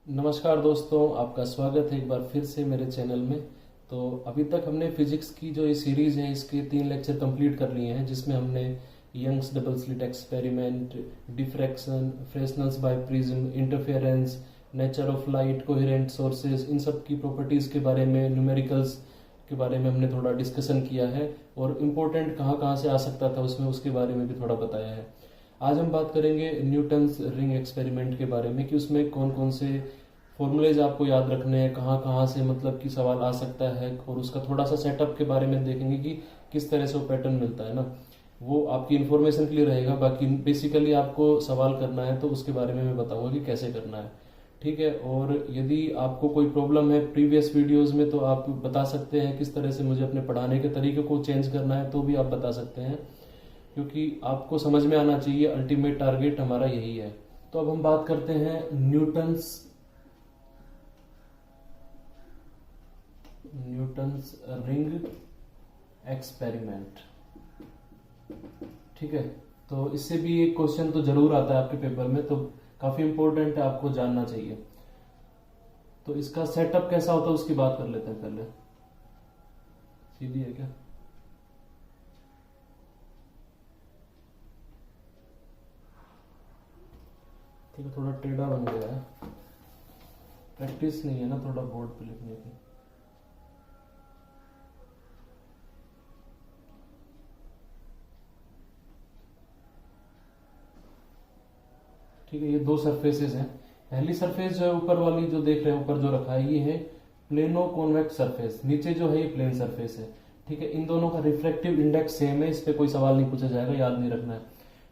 नमस्कार दोस्तों, आपका स्वागत है एक बार फिर से मेरे चैनल में। तो अभी तक हमने फिजिक्स की जो ये सीरीज है इसके 3 लेक्चर कंप्लीट कर लिए हैं, जिसमें हमने Young's double slit experiment, diffraction, Fresnel's biprism, interference, nature of light, coherent sources, इन सब की प्रॉपर्टीज के बारे में, न्यूमेरिकल्स के बारे में हमने थोड़ा डिस्कशन किया है और इम्पोर्टेंट कहाँ कहाँ से आ सकता था उसमें, उसके बारे में भी थोड़ा बताया है। आज हम बात करेंगे न्यूटन्स रिंग एक्सपेरिमेंट के बारे में कि उसमें कौन कौन से फॉर्मूलेज आपको याद रखने हैं, कहाँ कहाँ से मतलब कि सवाल आ सकता है, और उसका थोड़ा सा सेटअप के बारे में देखेंगे कि किस तरह से वो पैटर्न मिलता है ना। वो आपकी इन्फॉर्मेशन के लिए रहेगा, बाकी बेसिकली आपको सवाल करना है तो उसके बारे में मैं बताऊंगा कि कैसे करना है। ठीक है। और यदि आपको कोई प्रॉब्लम है प्रीवियस वीडियोस में तो आप बता सकते हैं किस तरह से मुझे अपने पढ़ाने के तरीके को चेंज करना है, तो भी आप बता सकते हैं, क्योंकि आपको समझ में आना चाहिए। अल्टीमेट टारगेट हमारा यही है। तो अब हम बात करते हैं न्यूटन्स रिंग एक्सपेरिमेंट। ठीक है। तो इससे भी एक क्वेश्चन तो जरूर आता है आपके पेपर में, तो काफी इंपॉर्टेंट है, आपको जानना चाहिए। तो इसका सेटअप कैसा होता है उसकी बात कर लेते हैं पहले। सीधी है क्या? ठीक है, थोड़ा टेढ़ा बन गया है, प्रैक्टिस नहीं है ना थोड़ा बोर्ड पे लिखने की। ठीक है, ये दो सरफेसेस हैं। पहली सरफेस जो है ऊपर वाली जो देख रहे हैं, ऊपर जो रखा है ये है प्लेनो कॉन्वेक्स सरफेस, नीचे जो है ये प्लेन सरफेस है। ठीक है, इन दोनों का रिफ्रैक्टिव इंडेक्स सेम है, इस पे कोई सवाल नहीं पूछा जाएगा, याद नहीं रखना है।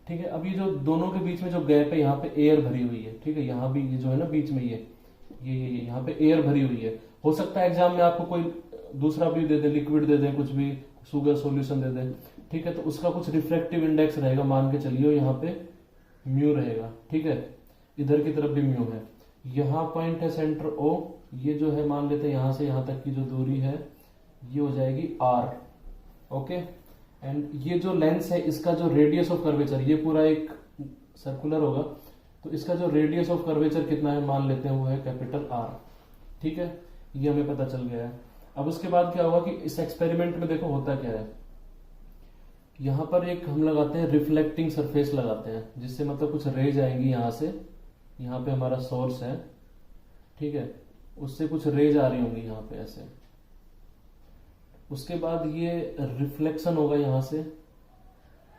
ठीक है, अब ये जो दोनों के बीच में जो गैप है, यहाँ पे एयर भरी हुई है। ठीक है, यहाँ भी ये जो है ना बीच में ये यहाँ पे एयर भरी हुई है। हो सकता है एग्जाम में आपको कोई दूसरा भी दे दे, लिक्विड दे दे, कुछ भी शुगर सॉल्यूशन दे दे। ठीक है, तो उसका कुछ रिफ्रैक्टिव इंडेक्स रहेगा, मान के चलिए यहाँ पे म्यू रहेगा। ठीक है, इधर की तरफ भी म्यू है। यहाँ पॉइंट है सेंटर ओ, ये जो है मान लेते हैं यहाँ से यहाँ तक की जो दूरी है ये हो जाएगी आर। ओके, एंड ये जो लेंस है इसका जो रेडियस ऑफ कर्वेचर, ये पूरा एक सर्कुलर होगा, तो इसका जो रेडियस ऑफ कर्वेचर कितना है मान लेते हैं वो है कैपिटल आर। ठीक है, ये हमें पता चल गया है। अब उसके बाद क्या होगा कि इस एक्सपेरिमेंट में देखो होता क्या है, यहां पर एक हम लगाते हैं रिफ्लेक्टिंग सरफेस लगाते हैं, जिससे मतलब कुछ रेज आएंगी यहां से, यहाँ पे हमारा सोर्स है। ठीक है, उससे कुछ रेज आ रही होंगी यहाँ पे ऐसे। उसके बाद ये रिफ्लेक्शन होगा यहाँ से,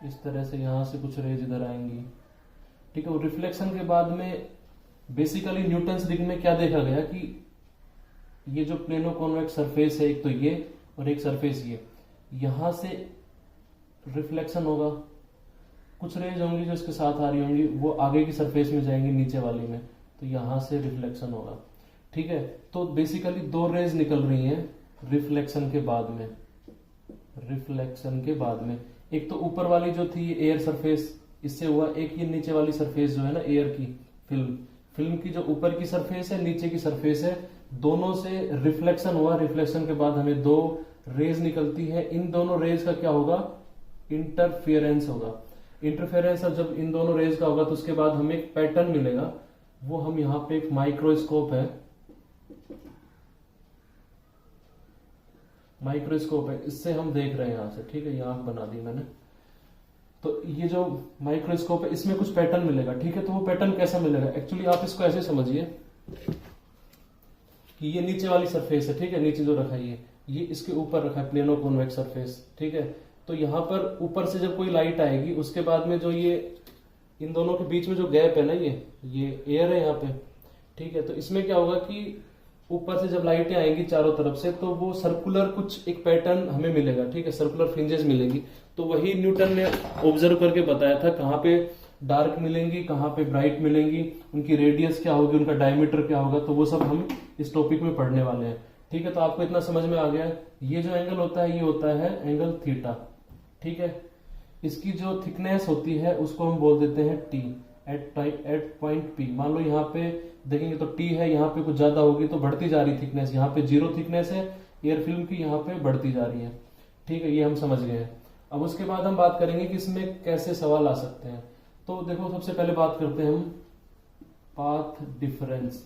इस तरह से यहाँ से कुछ रेज इधर आएंगी। ठीक है, और रिफ्लेक्शन के बाद में बेसिकली न्यूटन्स रिंग में क्या देखा गया कि ये जो प्लेनो कॉन्वेक्स सरफेस है, एक तो ये और एक सरफेस ये, यहां से रिफ्लेक्शन होगा, कुछ रेज होंगी जो इसके साथ आ रही होंगी, वो आगे की सरफेस में जाएंगी नीचे वाली में, तो यहां से रिफ्लेक्शन होगा। ठीक है, तो बेसिकली दो रेज निकल रही हैं रिफ्लेक्शन के बाद में। रिफ्लेक्शन के बाद में एक तो ऊपर वाली जो थी एयर सरफेस, इससे हुआ, एक ये नीचे वाली सरफेस जो है ना एयर की, फिल्म की जो ऊपर की सरफेस है, नीचे की सरफेस है, दोनों से रिफ्लेक्शन हुआ। रिफ्लेक्शन के बाद हमें दो रेज निकलती है, इन दोनों रेज का क्या होगा, इंटरफियरेंस होगा। इंटरफेरेंस अब जब इन दोनों रेज का होगा तो उसके बाद हमें एक पैटर्न मिलेगा, वो हम यहाँ पे एक माइक्रोस्कोप है, माइक्रोस्कोप है, इससे हम देख रहे हैं यहां से। ठीक है, ये आंख बना दी मैंने। तो ये जो माइक्रोस्कोप है इसमें कुछ पैटर्न मिलेगा। ठीक है, तो वो पैटर्न कैसा मिलेगा, एक्चुअली आप इसको ऐसे समझिए कि ये नीचे वाली सरफेस है। ठीक है, नीचे जो रखा है ये इसके ऊपर रखा है प्लेनो कॉन्वेक्स सरफेस। ठीक है, तो यहां पर ऊपर से जब कोई लाइट आएगी उसके बाद में जो ये इन दोनों के बीच में जो गैप है ना, ये एयर है यहाँ पे। ठीक है, तो इसमें क्या होगा कि ऊपर से जब लाइटें आएंगी चारों तरफ से, तो वो सर्कुलर कुछ एक पैटर्न हमें मिलेगा। ठीक है, सर्कुलर फ्रिंजेस मिलेगी। तो वही न्यूटन ने ऑब्जर्व करके बताया था कहाँ पे डार्क मिलेंगी, कहाँ पे ब्राइट मिलेंगी, उनकी रेडियस क्या होगी, उनका डायमीटर क्या होगा, तो वो सब हम इस टॉपिक में पढ़ने वाले हैं। ठीक है, तो आपको इतना समझ में आ गया, ये जो एंगल होता है ये होता है एंगल थीटा। ठीक है, इसकी जो थिकनेस होती है उसको हम बोल देते हैं टी एट पॉइंट पी। मान लो यहाँ पे देखेंगे तो टी है, यहाँ पे कुछ ज्यादा होगी तो बढ़ती जा रही थिकनेस, यहाँ पे जीरो थिकनेस है एयर फिल्म की, यहाँ पे बढ़ती जा रही है। ठीक है, ये हम समझ गए हैं। अब उसके बाद हम बात करेंगे कि इसमें कैसे सवाल आ सकते हैं। तो देखो सबसे पहले बात करते हैं हम पाथ डिफरेंस।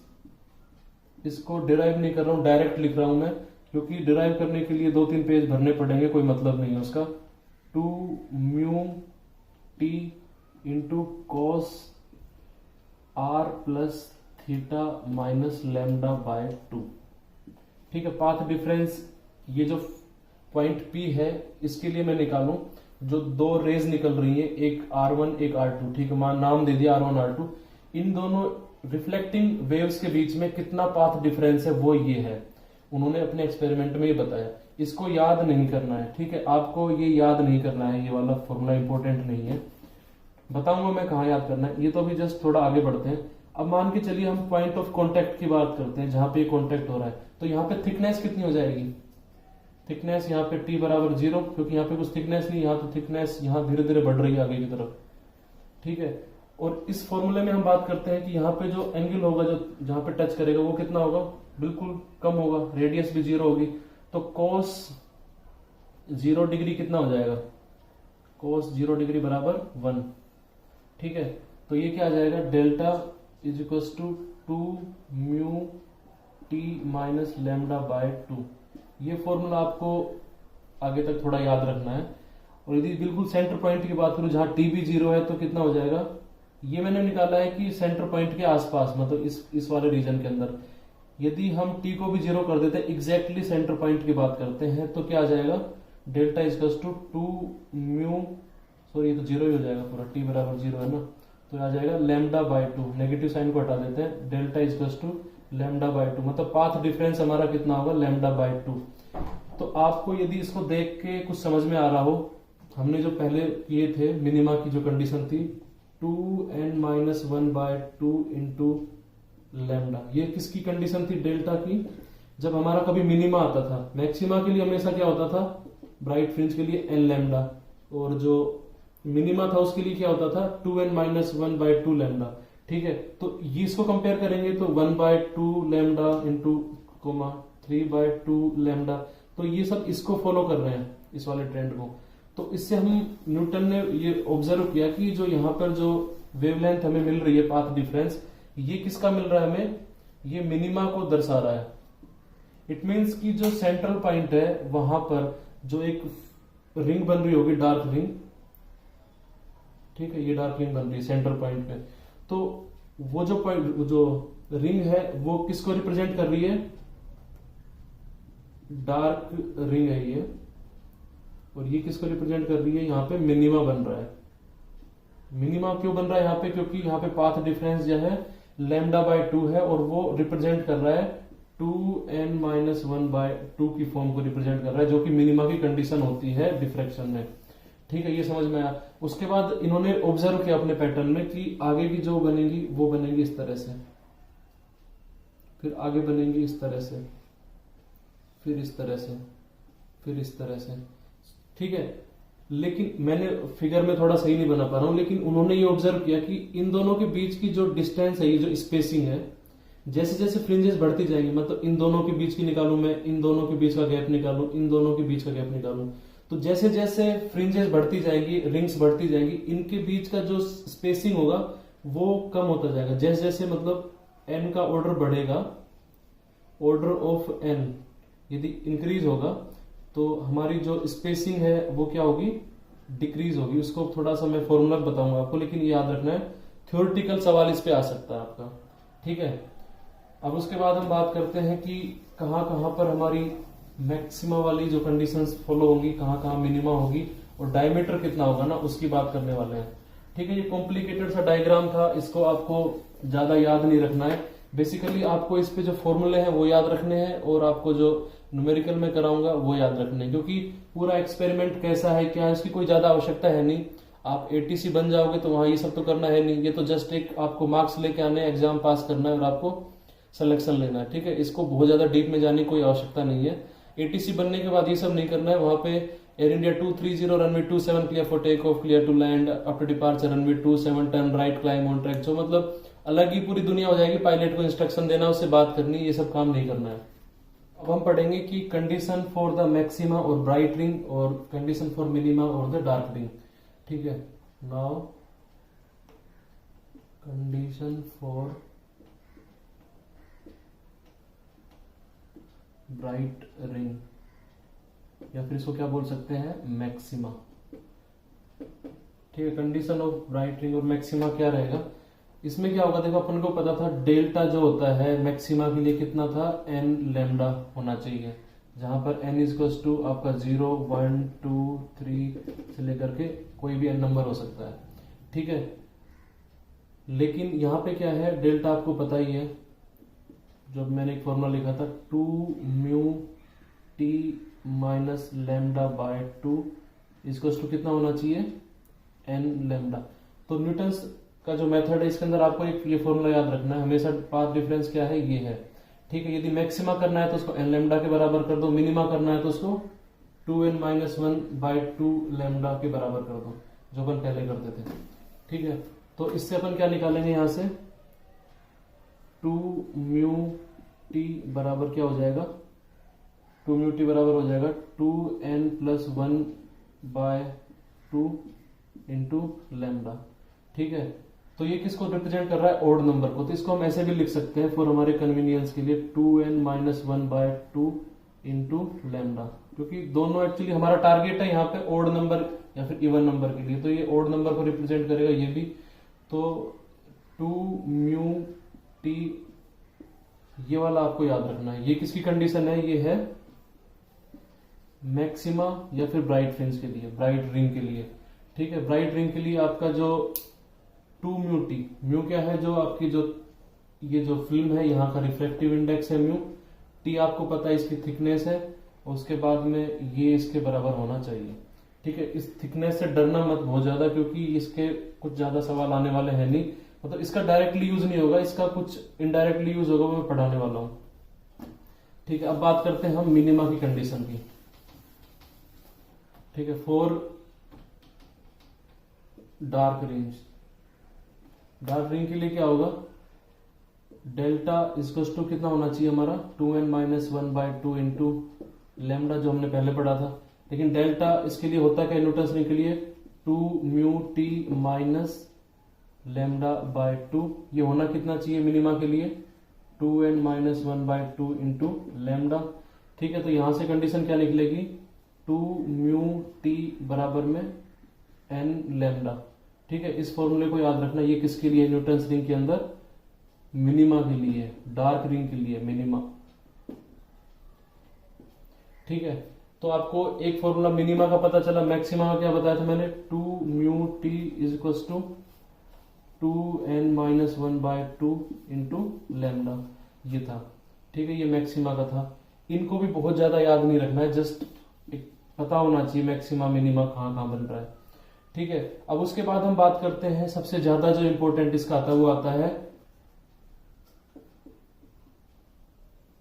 इसको डिराइव नहीं कर रहा हूं, डायरेक्ट लिख रहा हूं मैं, क्योंकि डिराइव करने के लिए 2-3 पेज भरने पड़ेंगे, कोई मतलब नहीं है उसका। 2 mu T into cos R plus theta minus lambda by 2। ठीक है, पाथ डिफरेंस ये जो पॉइंट P है इसके लिए मैं निकालूं, जो दो रेज निकल रही है, एक R1 एक R2, ठीक है, मान नाम दे दिया R1 R2, इन दोनों रिफ्लेक्टिंग वेव्स के बीच में कितना पाथ डिफरेंस है वो ये है, उन्होंने अपने एक्सपेरिमेंट में ये बताया। इसको याद नहीं करना है, ठीक है, आपको ये याद नहीं करना है, ये वाला फॉर्मूला इंपॉर्टेंट नहीं है, बताऊंगा मैं कहाँ याद करना है, ये तो अभी जस्ट थोड़ा आगे बढ़ते हैं। अब मान के चलिए हम पॉइंट ऑफ कॉन्टेक्ट की बात करते हैं, जहां पे कॉन्टेक्ट हो रहा है, तो यहाँ पे थिकनेस कितनी हो जाएगी, थिकनेस यहाँ पे t बराबर 0, क्योंकि यहाँ पे कुछ थिकनेस नहीं, यहाँ तो थिकनेस यहाँ धीरे धीरे बढ़ रही है आगे की तरफ, ठीक है। और इस फॉर्मूले में हम बात करते हैं कि यहाँ पे जो एंगल होगा, जो जहां पे टच करेगा वो कितना होगा, बिल्कुल कम होगा, रेडियस भी 0 होगी, तो cos 0 डिग्री कितना हो जाएगा, cos 0 डिग्री बराबर 1, ठीक है। तो ये क्या आ जाएगा, delta is equal to 2 mu T minus lambda by 2। ये फॉर्मूला आपको आगे तक थोड़ा याद रखना है। और यदि बिल्कुल सेंटर पॉइंट की बात करूं, जहां टी भी 0 है, तो कितना हो जाएगा, ये मैंने निकाला है कि सेंटर पॉइंट के आसपास, मतलब इस वाले रीजन के अंदर, यदि हम टी को भी 0 कर देते हैं, एग्जैक्टली सेंटर पॉइंट की बात करते हैं, तो क्या आ जाएगा, delta equals to 2 mu, sorry ये तो 0 ही हो जाएगा पूरा, टी बराबर 0 है ना, तो आ जाएगा लैम्डा बाय 2, नेगेटिव साइन को हटा देते हैं, delta equals to lambda by 2, मतलब पाथ डिफरेंस हमारा कितना होगा, लैम्डा बाय 2। तो आपको यदि इसको देख के कुछ समझ में आ रहा हो, हमने जो पहले किए थे मिनिमा की जो कंडीशन थी 2n-1/2 इंटू लैम्डा, ये किसकी कंडीशन थी, डेल्टा की। जब हमारा कभी मिनिमा आता था, मैक्सिमा के लिए हमेशा क्या होता था, ब्राइट फ्रिंज के लिए n लैम्डा, और जो मिनिमा था उसके लिए क्या होता था 2n-1/2 लैम्डा, ठीक है। तो ये इसको कंपेयर करेंगे तो 1/2 लैम्डा इंटू 3/2 लैम्डा, तो ये सब इसको फॉलो कर रहे हैं, इस वाले ट्रेंड को। तो इससे हम न्यूटन ने ये ऑब्जर्व किया कि जो यहाँ पर जो वेवलेंथ हमें मिल रही है, पाथ डिफरेंस, ये किसका मिल रहा है हमें, ये मिनिमा को दर्शा रहा है। इट मीन्स कि जो सेंट्रल पॉइंट है वहां पर जो एक रिंग बन रही होगी, डार्क रिंग, ठीक है, ये डार्क रिंग बन रही है सेंटर पॉइंट पे, तो वो जो पॉइंट, जो रिंग है वो किसको रिप्रेजेंट कर रही है, डार्क रिंग है ये, और ये किसको रिप्रेजेंट कर रही है, यहाँ पे मिनिमा बन रहा है। मिनिमा क्यों बन रहा है यहाँ पे, क्योंकि यहाँ पे पाथ डिफरेंस जो है लैम्डा बाय 2 है, और वो रिप्रेजेंट कर रहा है 2n-1/2 की फॉर्म को रिप्रेजेंट कर रहा है, जो कि मिनिमा की कंडीशन होती है डिफ्रैक्शन में, ठीक है, ये समझ में आया। उसके बाद इन्होंने ऑब्जर्व किया अपने पैटर्न में कि आगे की जो बनेगी वो बनेगी इस तरह से, फिर आगे बनेंगी इस तरह से, फिर इस तरह से, फिर इस तरह से, ठीक है। लेकिन मैंने फिगर में थोड़ा सही नहीं बना पा रहा हूं, लेकिन उन्होंने ये ऑब्जर्व किया कि इन दोनों के बीच की जो डिस्टेंस है, ये जो स्पेसिंग है, जैसे जैसे फ्रिंजेस बढ़ती जाएंगी, मतलब इन दोनों के बीच की निकालूं मैं, इन दोनों के बीच का गैप निकालूं, इन दोनों के बीच का गैप निकालूं, तो जैसे जैसे फ्रिंजेस बढ़ती जाएंगी, रिंग्स बढ़ती जाएंगी, इनके बीच का जो स्पेसिंग होगा वो कम होता जाएगा, जैसे जैसे मतलब n का ऑर्डर बढ़ेगा, ऑर्डर ऑफ n यदि इंक्रीज होगा, तो हमारी जो स्पेसिंग है वो क्या होगी, डिक्रीज होगी। उसको थोड़ा सा मैं फॉर्मूला बताऊंगा आपको, लेकिन ये याद रखना है, थ्योरेटिकल सवाल इस पे आ सकता है आपका, ठीक है। अब उसके बाद हम बात करते हैं कि कहाँ कहाँ पर हमारी मैक्सिमा वाली जो कंडीशंस फॉलो होगी, कहाँ कहाँ मिनिमा होगी, और डायमीटर कितना होगा ना, उसकी बात करने वाले हैं, ठीक है। ये कॉम्प्लिकेटेड सा डायग्राम था, इसको आपको ज्यादा याद नहीं रखना है, बेसिकली आपको इस पे जो फॉर्मूले हैं वो याद रखने हैं, और आपको जो न्यूमेरिकल में कराऊंगा वो याद रखने हैं, क्योंकि पूरा एक्सपेरिमेंट कैसा है क्या है इसकी कोई ज्यादा आवश्यकता है नहीं। आप एटीसी बन जाओगे तो वहां ये सब तो करना है नहीं, ये तो जस्ट एक आपको मार्क्स लेके आने, एग्जाम पास करना है और आपको सिलेक्शन लेना है, ठीक है। इसको बहुत ज्यादा डीप में जाने की कोई आवश्यकता नहीं है। एटीसी बनने के बाद ये सब नहीं करना है, वहां पे Air India 230 runway 27 clear for take off, clear to land, after departure runway 27 turn right, climb on track, जो मतलब अलग ही पूरी दुनिया हो जाएगी, पायलट को इंस्ट्रक्शन देना, उससे बात करनी, ये सब काम नहीं करना है। अब हम पढ़ेंगे कि कंडीशन फॉर द मैक्सिमा और ब्राइट रिंग, और कंडीशन फॉर मिनिमा और द डार्क रिंग, ठीक है। Now condition for bright ring, या फिर इसको क्या बोल सकते हैं, मैक्सिमा। ठीक है, कंडीशन ऑफ ब्राइट रिंग और मैक्सिमा क्या रहेगा, इसमें क्या होगा, देखो अपन को पता था डेल्टा जो होता है मैक्सिमा के लिए कितना था, एन लैम्डा होना चाहिए, जहां पर एन इज टू आपका 0, 1, 2, 3 से लेकर के कोई भी एन नंबर हो सकता है। ठीक है, लेकिन यहां पे क्या है, डेल्टा आपको पता ही है, जब मैंने एक फॉर्मूला लिखा था 2 mu T minus lambda by 2 is to कितना होना चाहिए, एन लैम्डा। तो न्यूटन्स का जो मेथड है इसके अंदर आपको एक ये फॉर्मूला याद रखना है हमेशा, पाथ डिफरेंस क्या है, ये है। ठीक है, यदि मैक्सिमा करना है तो उसको एन लैम्डा के बराबर कर दो, मिनिमा करना है तो उसको 2n-1/2 लैम्डा के बराबर कर दो, जो अपन पहले करते थे। ठीक है, तो इससे अपन क्या निकालेंगे, यहां से 2 म्यू टी बराबर क्या हो जाएगा, 2 म्यू टी बराबर हो जाएगा 2n+1/2 इंटू लैम्डा। ठीक है, तो ये किसको रिप्रेजेंट कर रहा है, ओड नंबर को, तो इसको हम ऐसे भी लिख सकते हैं फॉर हमारे कन्वीनियंस के लिए 2n-1/2 इंटू लैम्डा, क्योंकि दोनों एक्चुअली हमारा टारगेट है यहाँ पे ओड नंबर या फिर इवन नंबर के लिए, तो ये ओड नंबर को रिप्रेजेंट करेगा ये भी। तो 2 म्यू टी ये वाला आपको याद रखना है, ये किसकी कंडीशन है, ये है मैक्सिमा या फिर ब्राइट फ्रिंज के लिए, ब्राइट रिंग के लिए। ठीक है, ब्राइट रिंग के लिए आपका जो 2 म्यू टी, म्यू क्या है, जो आपकी जो ये जो फिल्म है यहाँ का रिफ्लेक्टिव इंडेक्स है म्यू, टी आपको पता है इसकी थिकनेस है, और उसके बाद में ये इसके बराबर होना चाहिए। ठीक है, इस थिकनेस से डरना मत बहुत ज्यादा, क्योंकि इसके कुछ ज्यादा सवाल आने वाले हैं नहीं, मतलब इसका डायरेक्टली यूज नहीं होगा, इसका कुछ इनडायरेक्टली यूज होगा, वो मैं पढ़ाने वाला हूं। ठीक है, अब बात करते हैं हम मिनिमा की कंडीशन की। ठीक है, for dark range, dark ring के लिए क्या होगा, डेल्टा इक्वल्स टू कितना होना चाहिए हमारा, 2n-1/2 इंटू लैम्डा, जो हमने पहले पढ़ा था। लेकिन डेल्टा इसके लिए होता क्या, न्यूटन्स रिंग के लिए 2 mu T minus lambda by 2, ये होना कितना चाहिए मिनिमा के लिए, 2n-1/2 इंटू लैम्डा। ठीक है, तो यहां से कंडीशन क्या निकलेगी, 2 म्यू टी बराबर में एन लैम्डा। ठीक है, इस फॉर्मूले को याद रखना, ये किसके लिए, न्यूटन्स रिंग के अंदर मिनिमा के लिए, डार्क रिंग के लिए मिनिमा। ठीक है, तो आपको एक फॉर्मूला मिनिमा का पता चला, मैक्सिमा का क्या बताया था मैंने, 2 mu T is equal to 2n-1/2 into lambda, ये था। ठीक है, ये मैक्सिमा का था। इनको भी बहुत ज्यादा याद नहीं रखना है, जस्ट पता होना चाहिए मैक्सिमा मिनिमा कहाँ कहाँ बन रहा है। ठीक है, अब उसके बाद हम बात करते हैं सबसे ज्यादा जो इंपॉर्टेंट इसका आता है, वो आता है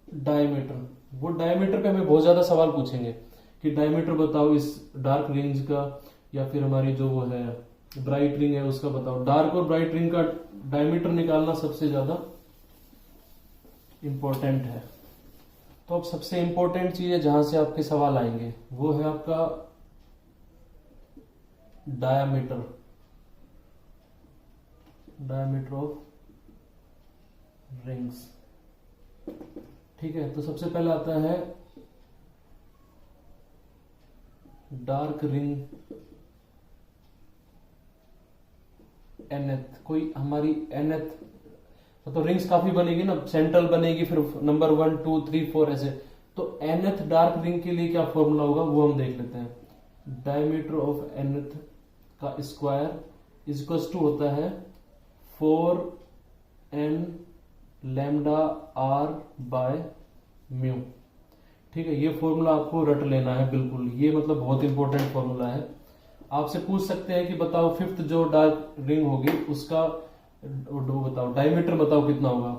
डायमीटर। वो डायमीटर पे हमें बहुत ज्यादा सवाल पूछेंगे कि डायमीटर बताओ इस डार्क रेंज का, या फिर हमारी जो वो है ब्राइट रिंग है उसका बताओ। डार्क और ब्राइट रिंग का डायमीटर निकालना सबसे ज्यादा इंपॉर्टेंट है। तो अब सबसे इंपॉर्टेंट चीज है जहां से आपके सवाल आएंगे, वो है आपका डायमीटर, डायमीटर ऑफ रिंग्स। ठीक है, तो सबसे पहले आता है डार्क रिंग nth, कोई हमारी nth, तो रिंग्स काफी बनेगी ना, सेंट्रल बनेगी, फिर नंबर 1, 2, 3, 4 ऐसे। तो nth डार्क रिंग के लिए क्या फॉर्मूला होगा वो हम देख लेते हैं। डायमीटर ऑफ nth का स्क्वायर इक्वल टू होता है 4n lambda R by mu. ठीक है, ये फॉर्मूला आपको रट लेना है बिल्कुल, ये मतलब बहुत इंपॉर्टेंट फॉर्मूला है। आपसे पूछ सकते हैं कि बताओ फिफ्थ जो डार्क रिंग होगी उसका बताओ डायमीटर बताओ कितना होगा,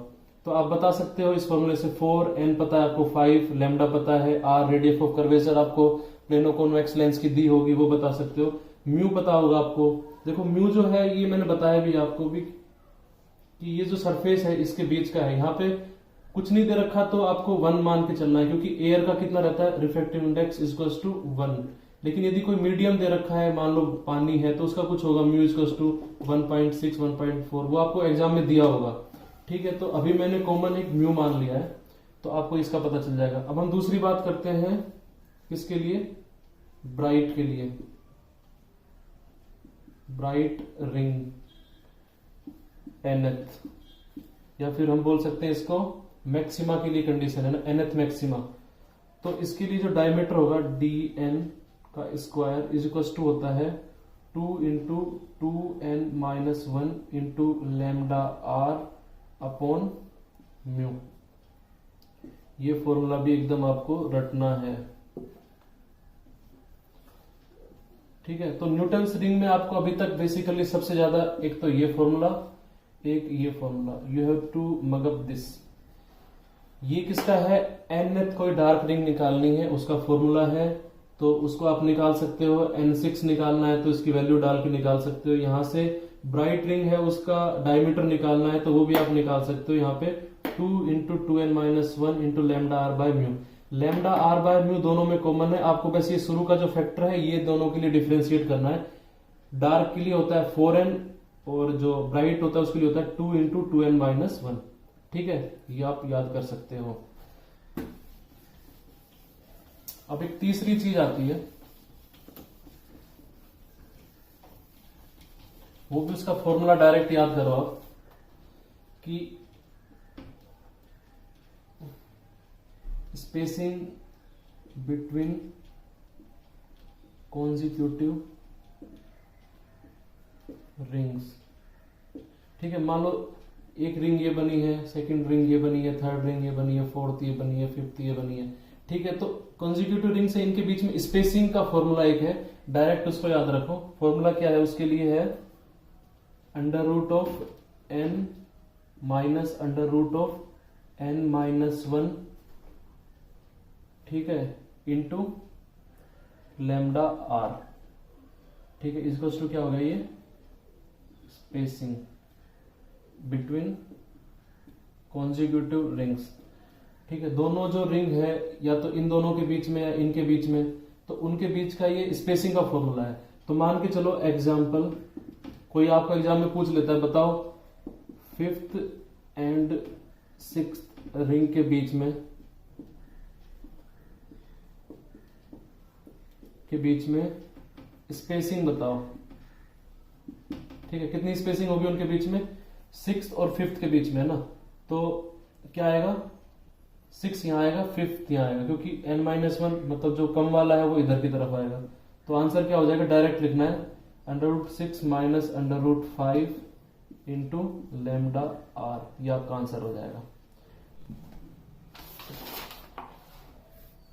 तो आप बता सकते हो इस फॉर्मूले से। 4n पता है आपको, 5 लैम्डा पता है, r रेडियस ऑफ कर्वेचर आपको प्लेनो कॉन्वेक्स लेंस की दी होगी वो बता सकते हो, म्यू पता होगा आपको। देखो म्यू जो है ये मैंने बताया भी आपको भी कि ये जो सरफेस है इसके बीच का है, यहाँ पे कुछ नहीं दे रखा तो आपको 1 मान के चलना है, क्योंकि एयर का कितना रहता है रिफ्रैक्टिव इंडेक्स इक्वल्स टू 1। लेकिन यदि कोई मीडियम दे रखा है, मान लो पानी है, तो उसका कुछ होगा म्यू इक्वल्स टू 1.6 1.4, वो आपको एग्जाम में दिया होगा। ठीक है, तो अभी मैंने कॉमन एक म्यू मान लिया है, तो आपको इसका पता चल जाएगा। अब हम दूसरी बात करते हैं किसके लिए, ब्राइट के लिए, ब्राइट रिंग nth, या फिर हम बोल सकते हैं इसको मैक्सिमा के लिए कंडीशन है ना, nth मैक्सिमा। तो इसके लिए जो डायमीटर होगा dn का स्क्वायर इज इक्वल टू होता है 2 into 2n-1 into lambda r upon mu. ये फॉर्मूला भी एकदम आपको रटना है, ठीक है। तो न्यूटन्स रिंग में आपको अभी तक बेसिकली सबसे ज्यादा एक तो ये फॉर्मूला, एक ये formula, you have to mug up this. ये किसका है, nth कोई डार्क रिंग निकालनी है उसका फॉर्मूला है, तो उसको आप निकाल सकते हो। n6 निकालना है तो इसकी वैल्यू डाल के निकाल सकते हो। यहाँ से ब्राइट रिंग है उसका डायमीटर निकालना है तो वो भी आप निकाल सकते हो। यहाँ पे 2 into 2n-1 into lambda R by mu. Lambda R by mu दोनों में कॉमन है, आपको बस ये शुरू का जो फैक्टर है ये दोनों के लिए डिफ्रेंशिएट करना है। डार्क के लिए होता है 4n और जो ब्राइट होता है उसके लिए होता है 2 इंटू 2n-1, ठीक है। ये आप याद कर सकते हो। अब एक तीसरी चीज आती है, वो भी उसका फॉर्मूला डायरेक्ट याद करो आप, कि स्पेसिंग बिटवीन कॉन्जिक्यूटिव रिंग्स, ठीक है। मान लो एक रिंग ये बनी है, सेकंड रिंग ये बनी है, थर्ड रिंग ये बनी है, फोर्थ ये बनी है, फिफ्थ ये बनी है, ठीक है। तो कॉन्जिक्यूटिव रिंग से इनके बीच में स्पेसिंग का फॉर्मूला एक है, डायरेक्ट उसको याद रखो। फॉर्मूला क्या है उसके लिए है under root of n minus under root of n-1, ठीक है, इंटू लैम्डा आर, ठीक है। इसको क्या होगा ये स्पेसिंग बिटवीन कॉन्जिक्यूटिव रिंग्स, ठीक है। दोनों जो रिंग है या तो इन दोनों के बीच में या इनके बीच में, तो उनके बीच का ये स्पेसिंग का फॉर्मूला है। तो मान के चलो एग्जांपल कोई आपका एग्जाम में पूछ लेता है, बताओ 5th एंड 6th रिंग के बीच में स्पेसिंग बताओ, ठीक है। कितनी स्पेसिंग होगी उनके बीच में, 6th और 5th के बीच में, है ना। तो क्या आएगा, 6 यहां आएगा, 5th यहां आएगा, क्योंकि n-1 मतलब जो कम वाला है वो इधर की तरफ आएगा। तो आंसर क्या हो जाएगा, डायरेक्ट लिखना है √6 माइनस √5 इंटू लैम्डा आर, ये आपका आंसर हो जाएगा।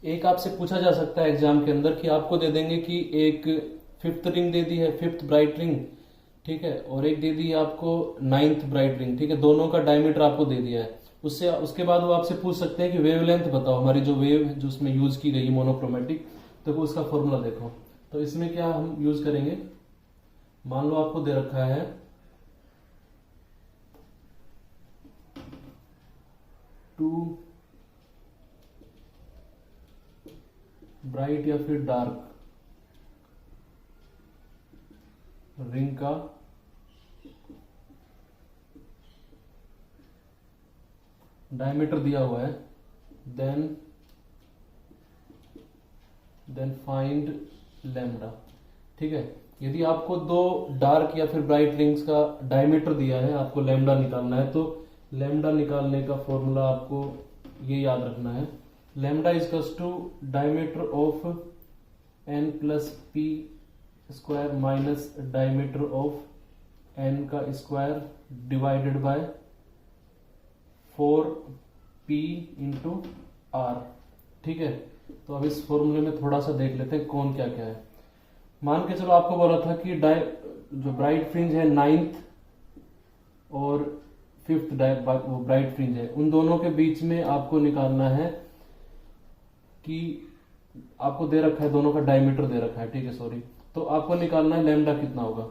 एक आपसे पूछा जा सकता है एग्जाम के अंदर कि आपको दे देंगे कि एक 5th रिंग दे दी है, 5th ब्राइट रिंग, ठीक है, और एक दे दी है आपको 9th ब्राइट रिंग, ठीक है। दोनों का डायमीटर आपको दे दिया है। उसके बाद वो आपसे पूछ सकते हैं कि वेवलेंथ बताओ, हमारी जो वेव है जो उसमें यूज की गई मोनोक्रोमेटिक, तो वो उसका फॉर्मूला देखो। तो इसमें क्या हम यूज करेंगे, मान लो आपको दे रखा है 2 ब्राइट या फिर डार्क रिंग का डायमीटर दिया हुआ है, देन फाइंड लैम्डा, ठीक है। यदि आपको दो डार्क या फिर ब्राइट रिंग्स का डायमीटर दिया है, आपको लैम्डा निकालना है, तो लैम्डा निकालने का फॉर्मूला आपको ये याद रखना है, lambda equals to diameter of n plus P square minus diameter of n का square divided by 4p into R, ठीक है। तो अब इस फॉर्मूले में थोड़ा सा देख लेते हैं कौन क्या क्या है। मान के चलो आपको बोला था कि जो ब्राइट फ्रिंज है 9th और 5th वो ब्राइट फ्रिंज है, उन दोनों के बीच में आपको निकालना है कि आपको दे रखा है, दोनों का डायमीटर दे रखा है, ठीक है, सॉरी। तो आपको निकालना है लैम्डा कितना होगा।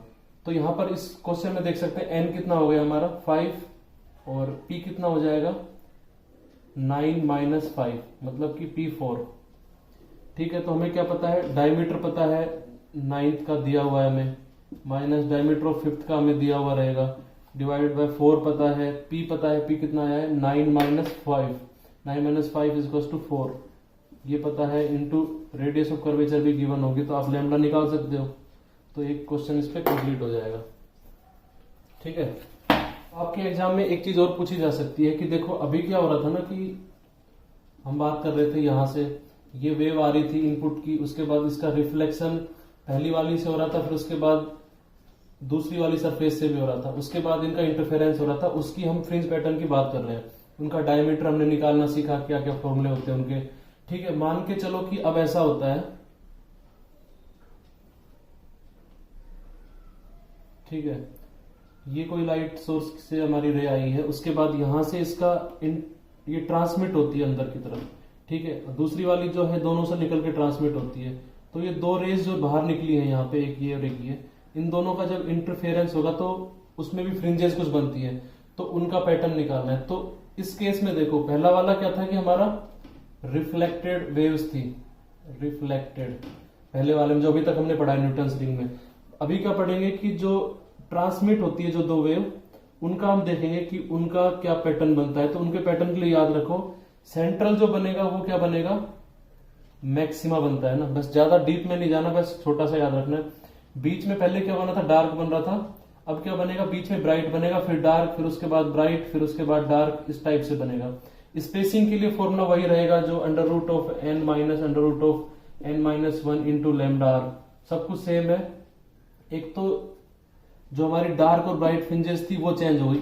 तो यहां पर इस क्वेश्चन में देख सकते हैं n कितना हो गया हमारा 5 और p कितना हो जाएगा 9 माइनस 5 मतलब कि p4, ठीक है। तो हमें क्या पता है, डायमीटर पता है 9th का दिया हुआ है हमें, माइनस डायमीटर ऑफ 5th का हमें दिया हुआ रहेगा, डिवाइडेड बाय 4 पता है, p पता है, p कितना आया है 9 माइनस 5 9 माइनस 5 इज टू 4, ये पता है, इंटू रेडियस ऑफ कर्वेचर भी गिवन होगी, तो आप लैम्डा निकाल सकते हो। तो एक क्वेश्चन इस पे कंप्लीट हो जाएगा। ठीक है, आपके एग्जाम में एक चीज और पूछी जा सकती है कि देखो अभी क्या हो रहा था ना कि हम बात कर रहे थे, यहां से ये वेव आ रही थी इनपुट की, उसके बाद इसका रिफ्लेक्शन पहली वाली से हो रहा था, फिर उसके बाद दूसरी वाली सरफेस से भी हो रहा था, उसके बाद इनका इंटरफेरेंस हो रहा था, उसकी हम फ्रिंज पैटर्न की बात कर रहे हैं। उनका डायमीटर हमने निकालना सीखा, क्या क्या फॉर्मूले होते हैं उनके। ठीक है, मान के चलो कि अब ऐसा होता है, ठीक है, ये कोई लाइट सोर्स से हमारी रे आई है, उसके बाद यहां से इसका ये ट्रांसमिट होती है अंदर की तरफ। ठीक है, दूसरी वाली जो है दोनों से निकल के ट्रांसमिट होती है। तो ये दो रेज जो बाहर निकली है यहाँ पे, एक ये और एक ये, इन दोनों का जब इंटरफेरेंस होगा तो उसमें भी फ्रिंजेस कुछ बनती है, तो उनका पैटर्न निकालना है। तो इस केस में देखो, पहला वाला क्या था कि हमारा रिफ्लेक्टेड वेव्स थी, रिफ्लेक्टेड, पहले वाले में जो अभी तक हमने पढ़ा है न्यूटन्स रिंग में। अभी क्या पढ़ेंगे कि जो ट्रांसमिट होती है जो दो वेव, उनका हम देखेंगे कि उनका क्या पैटर्न बनता है। तो उनके पैटर्न के लिए याद रखो, सेंट्रल जो बनेगा वो क्या बनेगा, मैक्सिमा बनता है ना, बस ज्यादा डीप में नहीं जाना, बस छोटा सा याद रखना है। बीच में पहले क्या बना था, डार्क बन रहा था, अब क्या बनेगा, बीच में ब्राइट बनेगा, फिर डार्क, फिर उसके बाद ब्राइट, फिर उसके बाद डार्क, इस टाइप से बनेगा। स्पेसिंग के लिए फॉर्मूला वही रहेगा जो under root of N minus under root of N minus 1 into lambda R, सब कुछ सेम है। एक तो जो हमारी डार्क और ब्राइट फ्रिंजेस थी वो चेंज हो गई।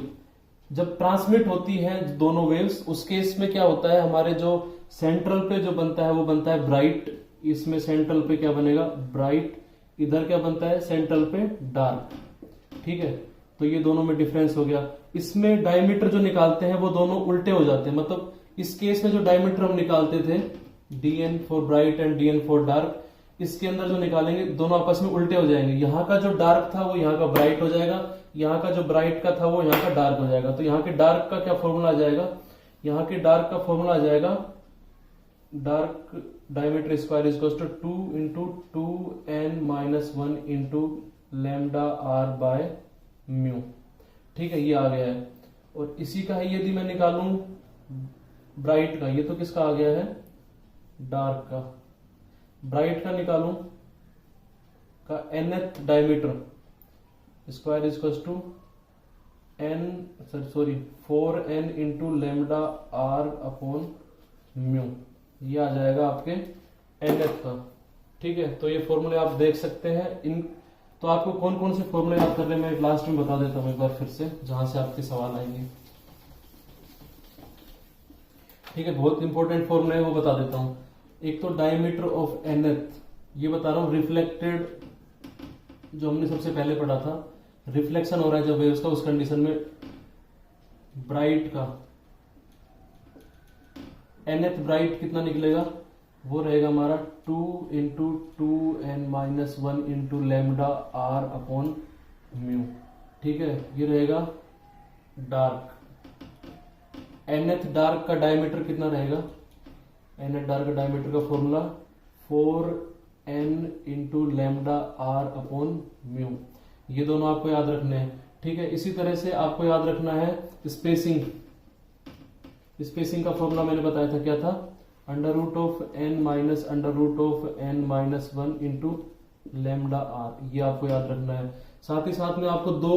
जब ट्रांसमिट होती है दोनों वेव्स, उस केस में क्या होता है, हमारे जो सेंट्रल पे जो बनता है वो बनता है ब्राइट, इसमें सेंट्रल पे क्या बनेगा, ब्राइट, इधर क्या बनता है, सेंट्रल पे डार्क। ठीक है, तो ये दोनों में डिफरेंस हो गया। इसमें डायमीटर जो निकालते हैं वो दोनों उल्टे हो जाते हैं, मतलब इस केस में जो डायमीटर हम निकालते थे, dn for bright and dn for dark, इसके अंदर जो निकालेंगे दोनों आपस में उल्टे हो जाएंगे। यहाँ का जो डार्क था वो यहाँ का ब्राइट हो जाएगा, यहाँ का जो ब्राइट का था वो यहाँ का डार्क हो जाएगा। तो यहाँ के डार्क का क्या फॉर्मूला आ जाएगा, यहाँ के डार्क का फॉर्मूला आ जाएगा, dark diameter square is to 2 into 2n minus 1 into lambda R by mu. ठीक है, ये आ गया है। और इसी का है, यदि मैं निकालूं ब्राइट का, ये तो किसका आ गया है, डार्क का, ब्राइट का निकालूं का nth diameter square is to n, sorry 4n into lambda R upon mu, ये आ जाएगा आपके nth का। ठीक है, तो ये फॉर्मूले आप देख सकते हैं। इन तो आपको कौन कौन से फॉर्मूले याद कर रहे हैं मैं लास्ट में बता देता हूं एक बार फिर से, जहां से आपके सवाल आएंगे। ठीक है, बहुत इंपॉर्टेंट फॉर्मूला है वो बता देता हूं। एक तो डायमीटर ऑफ nth, ये बता रहा हूं, रिफ्लेक्टेड जो हमने सबसे पहले पढ़ा था, रिफ्लेक्शन हो रहा है जब वेव्स का, उस कंडीशन में ब्राइट का nth ब्राइट कितना निकलेगा, वो रहेगा हमारा 2 into 2n minus 1 into lambda R upon mu. ठीक है, ये रहेगा डार्क। nth डार्क का डायमीटर कितना रहेगा, nth डार्क का डायमीटर का formula 4n into lambda R upon mu. ये दोनों आपको याद रखने हैं। ठीक है, इसी तरह से आपको याद रखना है स्पेसिंग। स्पेसिंग का फॉर्मूला मैंने बताया था, क्या था, under root of n minus under root of n minus 1 into lambda R, ये आपको याद रखना है। साथ ही साथ में आपको दो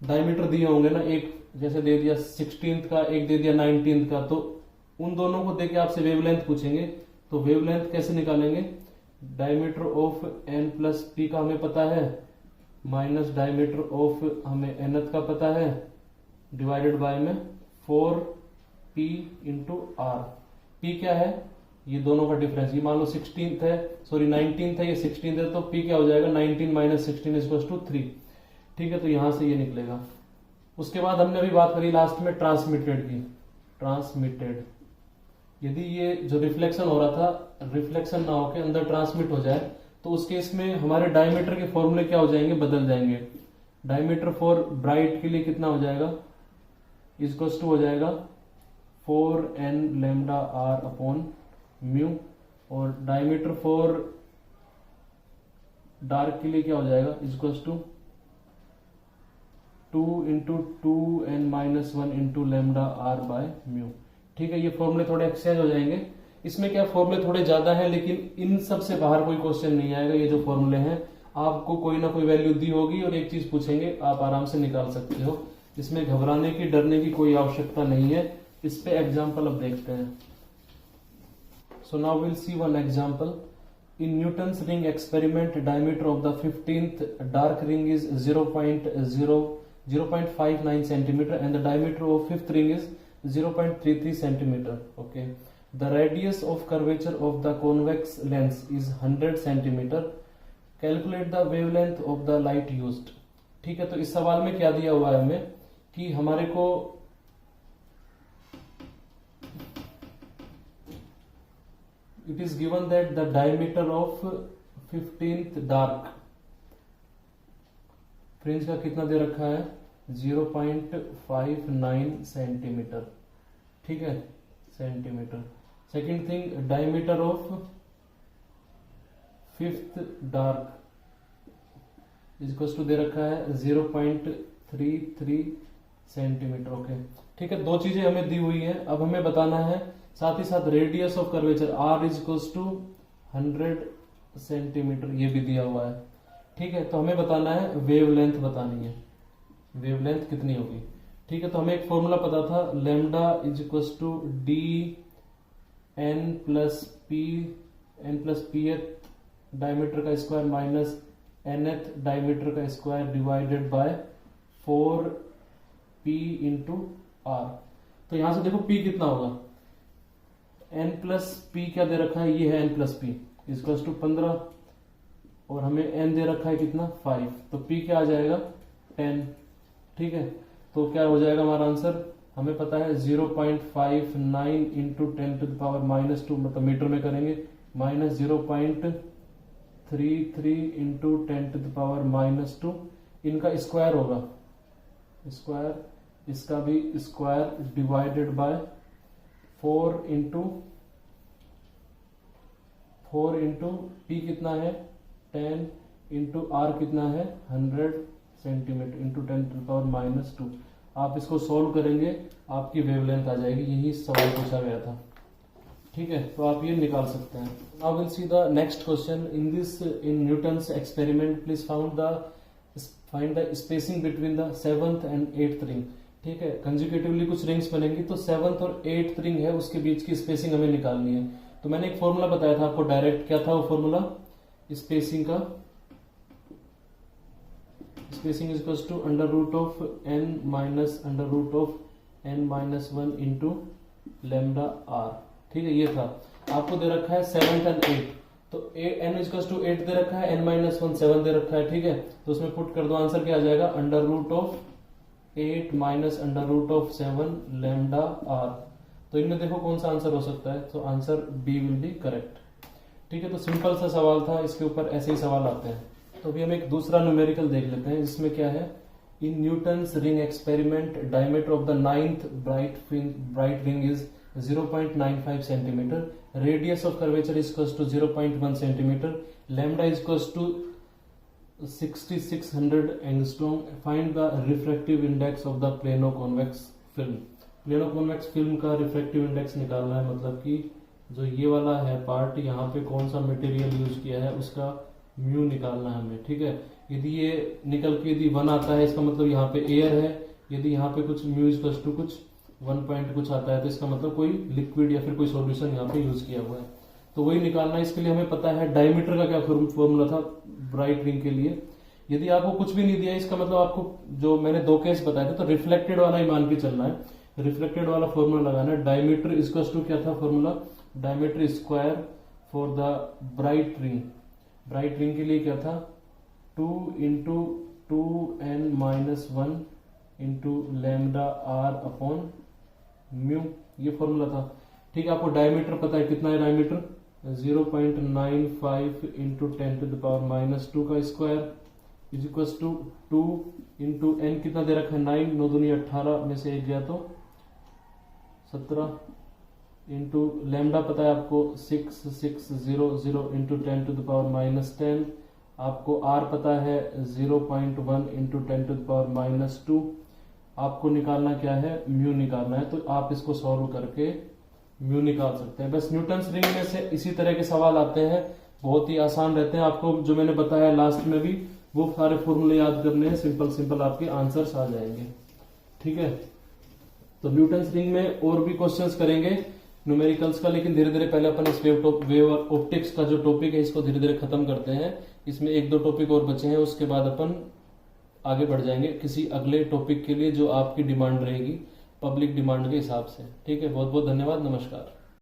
डायमीटर दिए होंगे ना, एक जैसे दे दिया 16th का, एक दे दिया 19th का, तो उन दोनों को देके आपसे वेवलेंथ पूछेंगे। तो वेवलेंथ कैसे निकालेंगे, diameter of n plus p का हमें पता है, माइनस डायमीटर ऑफ हमें nth का पता है, डिवाइडेड बाय में 4p इंटू आर। p क्या है, ये दोनों का डिफरेंस, ये मान लो 16th है, सॉरी 19th है, ये 16th है, तो p क्या हो जाएगा, 19 माइनस 16 इज टू 3। ठीक है, तो यहां से ये निकलेगा। उसके बाद हमने अभी बात करी लास्ट में ट्रांसमिटेड की, ट्रांसमिटेड, यदि ये जो रिफ्लेक्शन हो रहा था, रिफ्लेक्शन ना होकर अंदर ट्रांसमिट हो जाए, तो उस केस में हमारे डायमीटर के फॉर्मूले क्या हो जाएंगे, बदल जाएंगे। डायमीटर फॉर ब्राइट के लिए कितना हो जाएगा, इक्वल्स टू हो जाएगा 4n lambda R upon mu, और डायमीटर फॉर डार्क के लिए क्या हो जाएगा, equals to 2 into 2n minus 1 into lambda R by mu. ठीक है, ये फॉर्मूले थोड़े एक्सचेंज हो जाएंगे। इसमें क्या फॉर्मूले थोड़े ज्यादा हैं, लेकिन इन सब से बाहर कोई क्वेश्चन नहीं आएगा। ये जो फॉर्मूले हैं आपको कोई ना कोई वैल्यू दी होगी और एक चीज पूछेंगे, आप आराम से निकाल सकते हो। इसमें घबराने की, डरने की कोई आवश्यकता नहीं है। इस पे एग्जाम्पल अब देखते हैं। So now will see one example. In Newton's ring experiment, diameter of the 15th dark ring is 0.59 centimeter and the diameter of fifth ring is 0.33 centimeter. Okay. The radius of curvature of the convex lens is 100 centimeter. Calculate the wavelength of the light used. ठीक है, तो इस सवाल में क्या दिया हुआ है हमें कि हमारे को it is given that the diameter of 15th dark fringe का कितना दे रखा है 0.59 सेंटीमीटर। ठीक है, centimetre. Second thing, diameter of fifth dark is to दे रखा है 0.33 सेंटीमीटर। ओके, ठीक है, दो चीजें हमें दी हुई है। अब हमें बताना है साथ ही साथ radius of curvature r is to 100 centimetre, ये भी दिया हुआ है। ठीक है, तो हमें बताना है वेवलेंथ बतानी है, वेवलेंथ कितनी होगी। ठीक है, तो हमें एक फॉर्मूला पता था, lambda is to D N plus P th diameter का square minus N th diameter का square divided by 4p into R. तो यहां से देखो p कितना होगा, n प्लस पी क्या दे रखा है, ये है n plus P equals to 15 और हमें n दे रखा है कितना 5, तो p क्या आ जाएगा 10। ठीक है, तो क्या हो जाएगा हमारा आंसर, हमें पता है 0.59 into 10 to the power minus 2, मतलब मीटर में करेंगे, minus 0.33 into 10 to the power minus 2। इनका स्क्वायर होगा, स्क्वायर, इसका भी square divided by 4 into P कितना है 10 इंटू आर कितना है 100 centimetre into 10 to the power minus 2। आप इसको सॉल्व करेंगे, आपकी वेवलेंथ आ जाएगी। यही सवाल पूछा गया था। ठीक है, तो आप ये निकाल सकते हैं। Now will see the next question. In Newton's experiment please find the spacing between the 7th and 8th ring. ठीक है, कंजिक्यूटिवली कुछ रिंग्स बनेंगी, तो 7th और 8th रिंग है, उसके बीच की स्पेसिंग हमें निकालनी है। तो मैंने एक फॉर्मूला बताया था आपको डायरेक्ट, क्या था वो फॉर्मूला, स्पेसिंग का, spacing is equal to under root of n minus under root of n minus 1 into lambda R. ठीक है, ये था। आपको दे रखा है 7th एंड 8th, तो n इज इक्वल टू 8 दे रखा है, n माइनस 1 7 दे रखा है। ठीक है, तो उसमें पुट कर दो, आंसर क्या आ जाएगा, under root of 8 minus under root of 7 lambda R. तो इनमें देखो कौन सा आंसर हो सकता है, तो answer B will be correct. ठीक है, तो सिंपल सा सवाल था, इसके ऊपर ऐसे ही सवाल आते हैं। तो अभी हम एक दूसरा न्यूमेरिकल देख लेते हैं। इसमें क्या है, in Newton's ring experiment diameter of the 9th bright ring is 0.95 centimetre, radius of curvature is equal to 0.1 centimetre, lambda is equal to 6600 angstrom. Find the refractive index of the plano convex film. Plano convex film का refractive index निकालना है, मतलब कि जो ये वाला है part, यहाँ पे कौन सा मटेरियल यूज किया है उसका म्यू निकालना है हमें। ठीक है, यदि ये निकल के यदि 1 आता है, इसका मतलब यहाँ पे एयर है। यदि यहाँ पे कुछ म्यू इज इक्वल टू कुछ 1 पॉइंट कुछ आता है, तो इसका मतलब कोई लिक्विड या फिर कोई सॉल्यूशन यहाँ पे यूज किया हुआ है। तो वही निकालना है। इसके लिए हमें पता है डायमीटर का क्या फॉर्मूला था ब्राइट रिंग के लिए। यदि आपको कुछ भी नहीं दिया, इसका मतलब आपको जो मैंने 2 केस बताए थे, तो रिफ्लेक्टेड वाला ही मान के चलना है, रिफ्लेक्टेड वाला फॉर्मूला लगाना है। डायमीटर इक्वल टू क्या था formula, diameter square for the bright ring. Bright ring के लिए क्या था, 2 into 2n minus 1 into lambda R upon mu, ये फॉर्मूला था। ठीक है, आपको डायमीटर पता है, कितना है diameter, 0.95 into 10 to the power minus 2 का square is equal to 2 into N कितना दे रखा है 9, 9 दूनी 18 में से 1 गया तो 17 इंटू लैम्डा पता है आपको 6600 into 10 to the power minus 10। आपको आर पता है 0.1 into 10 to the power minus 2। आपको निकालना क्या है, म्यू निकालना है। तो आप इसको सॉल्व करके म्यू निकाल सकते हैं। बस न्यूटन्स रिंग में से इसी तरह के सवाल आते हैं, बहुत ही आसान रहते हैं। आपको जो मैंने बताया लास्ट में भी, वो सारे फॉर्मूले याद करने हैं, सिंपल सिंपल आपके आंसर्स आ जाएंगे। ठीक है, तो न्यूटन्स रिंग में और भी क्वेश्चंस करेंगे न्यूमेरिकल्स का, लेकिन धीरे धीरे पहले अपन इस वेव ऑप्टिक्स का जो टॉपिक है इसको धीरे धीरे खत्म करते हैं। इसमें एक दो टॉपिक और बचे हैं, उसके बाद अपन आगे बढ़ जाएंगे किसी अगले टॉपिक के लिए जो आपकी डिमांड रहेगी, पब्लिक डिमांड के हिसाब से। ठीक है, बहुत बहुत धन्यवाद, नमस्कार।